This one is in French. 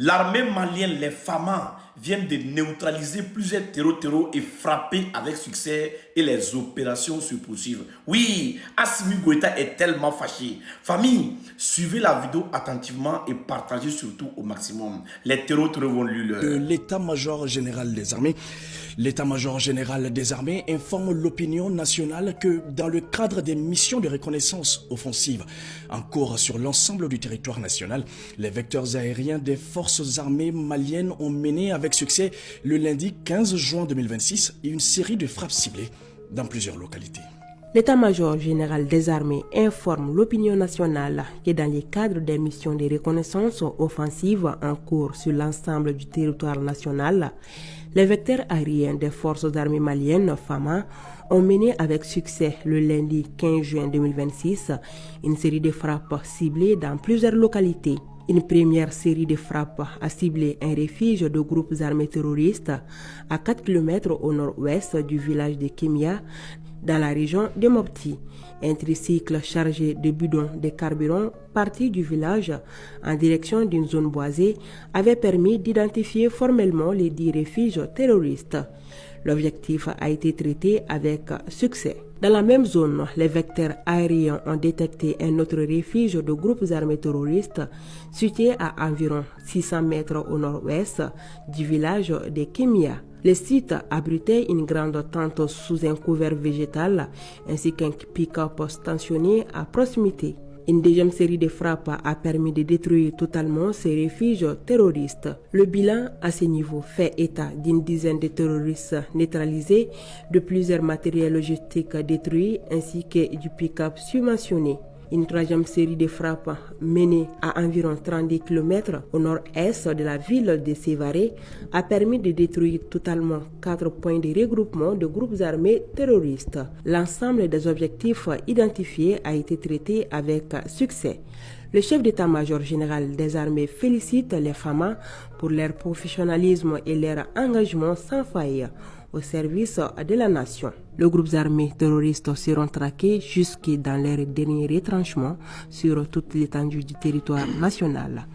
L'armée malienne, les FAMA, viennent de neutraliser plusieurs terreaux et frapper avec succès et les opérations se poursuivent. Oui, Assimi Goïta est tellement fâché. Famille, suivez la vidéo attentivement et partagez surtout au maximum. Les terreaux vont l'heure. De l'état-major général des armées. L'état-major général des armées informe l'opinion nationale que dans le cadre des missions de reconnaissance offensive en cours sur l'ensemble du territoire national, les vecteurs aériens des forces armées maliennes ont mené avec succès le lundi 15 juin 2026 une série de frappes ciblées dans plusieurs localités. L'état-major général des armées informe l'opinion nationale que dans le cadre des missions de reconnaissance offensive en cours sur l'ensemble du territoire national, les vecteurs aériens des forces armées maliennes, FAMA, ont mené avec succès le lundi 15 juin 2026 une série de frappes ciblées dans plusieurs localités. Une première série de frappes a ciblé un refuge de groupes armés terroristes à 4 km au nord-ouest du village de Kimia, dans la région de Mopti. Un tricycle chargé de bidons de carburant parti du village en direction d'une zone boisée avait permis d'identifier formellement les 10 refuges terroristes. L'objectif a été traité avec succès. Dans la même zone, les vecteurs aériens ont détecté un autre refuge de groupes armés terroristes situé à environ 600 mètres au nord-ouest du village de Kimia. Le site abritait une grande tente sous un couvert végétal ainsi qu'un pick-up stationné à proximité. Une deuxième série de frappes a permis de détruire totalement ces refuges terroristes. Le bilan à ce niveau fait état d'une dizaine de terroristes neutralisés, de plusieurs matériels logistiques détruits ainsi que du pick-up subventionné. Une troisième série de frappes menée à environ 30 km au nord-est de la ville de Sévaré a permis de détruire totalement 4 points de regroupement de groupes armés terroristes. L'ensemble des objectifs identifiés a été traité avec succès. Le chef d'état-major général des armées félicite les FAMA pour leur professionnalisme et leur engagement sans faille au service de la nation. Les groupes armés terroristes seront traqués jusque dans leur dernier retranchement sur toute l'étendue du territoire national.